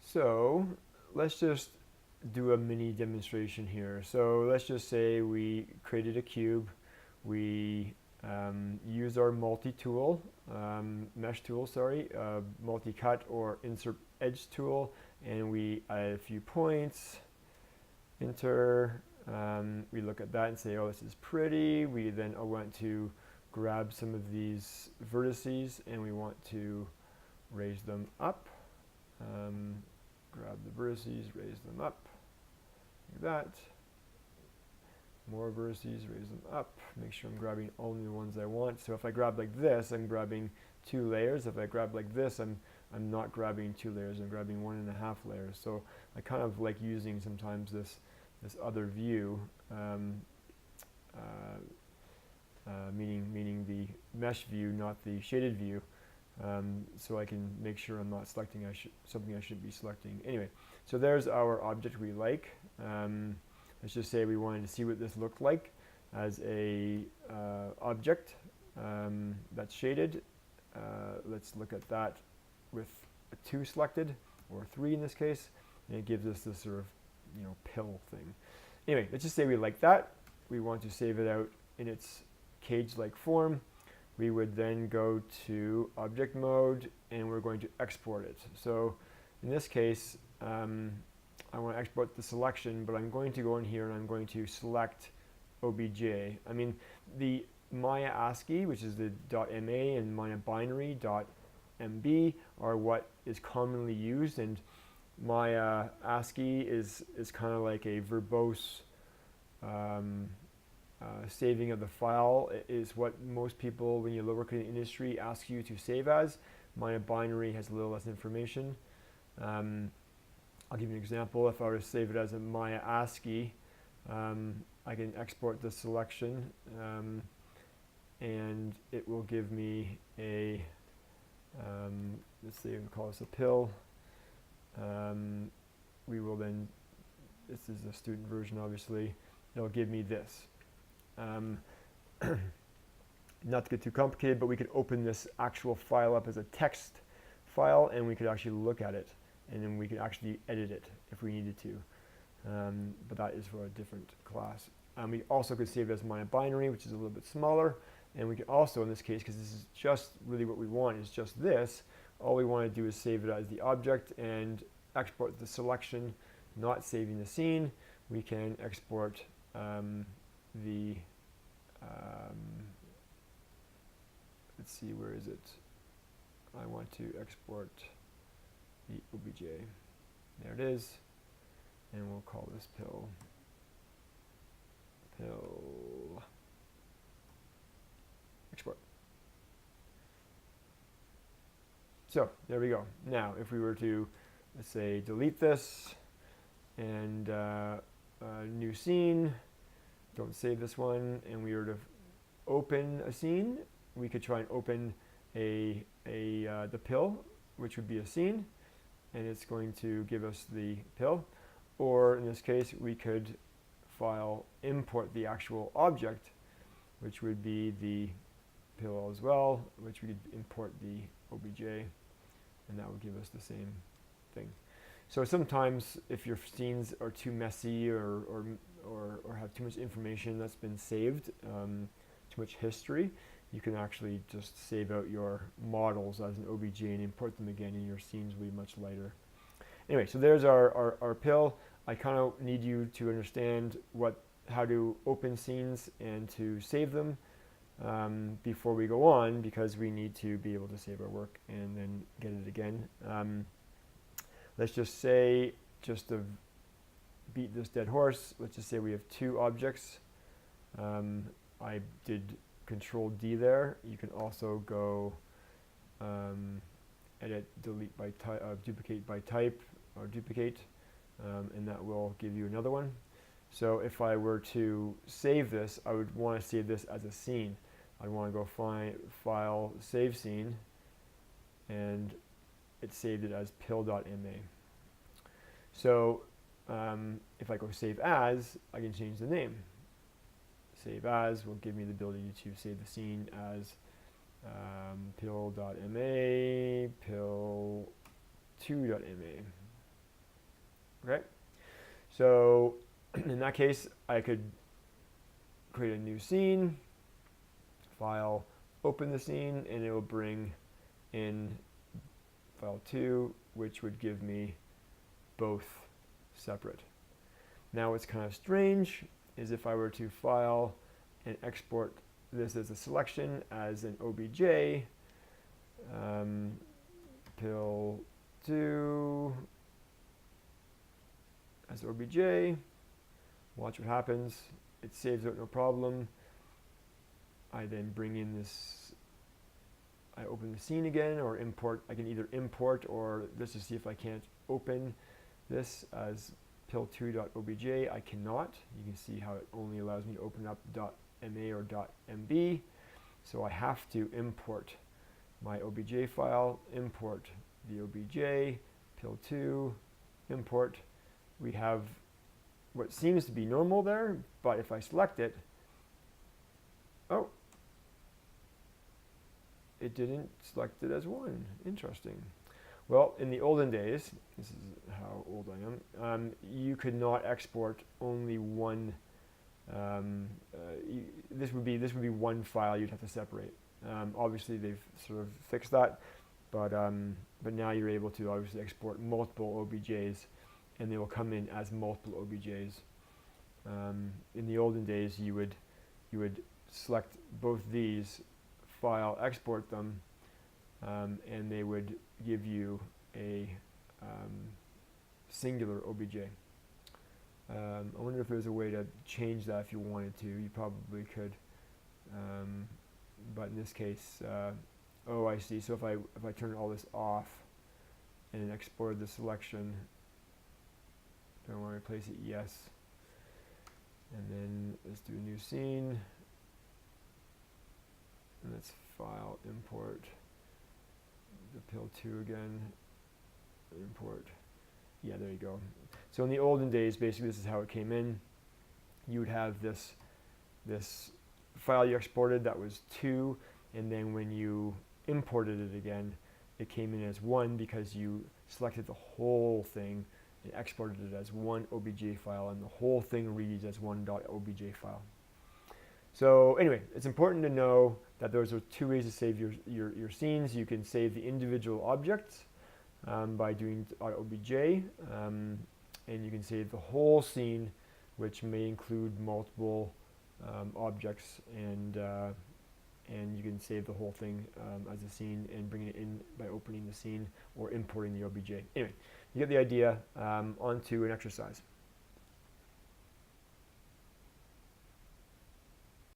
So let's just do a mini demonstration here. So let's just say we created a cube. We used our multi-tool, mesh tool, sorry, multi-cut or insert edge tool, and we added a few points, enter. We look at that and say, oh, this is pretty. We then want to grab some of these vertices and we want to raise them up. Grab the vertices, raise them up, like that. More vertices, raise them up. Make sure I'm grabbing only the ones I want. So if I grab like this, I'm grabbing 2 layers. If I grab like this, I'm not grabbing 2 layers. I'm grabbing 1.5 layers. So I kind of like using sometimes this other view, meaning the mesh view, not the shaded view. So I can make sure I'm not selecting something I should be selecting. Anyway, so there's our object we like. Let's just say we wanted to see what this looked like as a object that's shaded. Let's look at that with a 2 selected, or 3 in this case, and it gives us this sort of pill thing. Anyway, let's just say we like that. We want to save it out in its cage-like form. We would then go to object mode and we're going to export it. So in this case, I want to export the selection, but I'm going to go in here and I'm going to select OBJ. I mean, the Maya ASCII, which is the .ma, and Maya binary .mb are what is commonly used, and Maya ASCII is kind of like a verbose saving of the file. It is what most people, when you work in the industry, ask you to save as. Maya binary has a little less information. I'll give you an example. If I were to save it as a Maya ASCII, I can export the selection, and it will give me a, let's say we call this a pill. We will then, this is a student version obviously, it'll give me this. Not to get too complicated, but we could open this actual file up as a text file and we could actually look at it, and then we could actually edit it if we needed to. But that is for a different class. We also could save it as Maya binary, which is a little bit smaller, and we can also, in this case, because this is just really what we want, is just this, all we want to do is save it as the object and export the selection, not saving the scene. We can export the, let's see, where is it? I want to export the OBJ. There it is. And we'll call this pill. Export. So there we go. Now if we were to, let's say, delete this and new scene, don't save this one, and we were to open a scene, we could try and open the pill, which would be a scene, and it's going to give us the pill. Or in this case, we could file import the actual object, which would be the pill as well, which we could import the OBJ, and that would give us the same thing. So sometimes if your scenes are too messy or have too much information that's been saved, too much history, you can actually just save out your models as an OBJ and import them again, and your scenes will be much lighter. Anyway, so there's our pill. I kind of need you to understand how to open scenes and to save them before we go on, because we need to be able to save our work and then get it again. Let's just say, just to beat this dead horse, let's just say we have 2 objects. I did Control D there. You can also go edit, delete by type, duplicate by type, or duplicate, and that will give you another one. So if I were to save this, I would want to save this as a scene. I'd want to go File, Save Scene, and it saved it as pill.ma. So if I go Save As, I can change the name. Save As will give me the ability to save the scene as pill.ma, pill2.ma. Okay, so in that case, I could create a new scene, file, open the scene, and it will bring in file 2, which would give me both separate. Now what's kind of strange is if I were to file and export this as a selection as an OBJ, pill2 as OBJ, watch what happens. It saves out no problem. I then bring in this, I open the scene again, or import. I can either import, or let's just see if I can't open this as pill2.obj. I cannot. You can see how it only allows me to open up .ma or .mb. So I have to import my obj file, import the obj, pill2, import. We have what seems to be normal there, but if I select it, oh, it didn't select it as 1. Interesting. Well, in the olden days, this is how old I am, you could not export only one. This would be one file you'd have to separate. Obviously, they've sort of fixed that, but now you're able to obviously export multiple OBJs, and they will come in as multiple OBJs. In the olden days, you would select both these, file, export them, and they would give you a singular OBJ. I wonder if there's a way to change that if you wanted to. You probably could, but in this case, oh, I see. So if I turn all this off and export the selection, do I want to replace it? Yes. And then let's do a new scene. And let's file, import the pill2 again, import. Yeah, there you go. So in the olden days, basically this is how it came in. You would have this file you exported that was 2, and then when you imported it again, it came in as 1 because you selected the whole thing and exported it as one OBJ file, and the whole thing reads as one .obj file. So anyway, it's important to know that those are 2 ways to save your scenes. You can save the individual objects by doing .obj, and you can save the whole scene, which may include multiple objects, and you can save the whole thing as a scene and bring it in by opening the scene or importing the OBJ. Anyway, you get the idea. On to an exercise.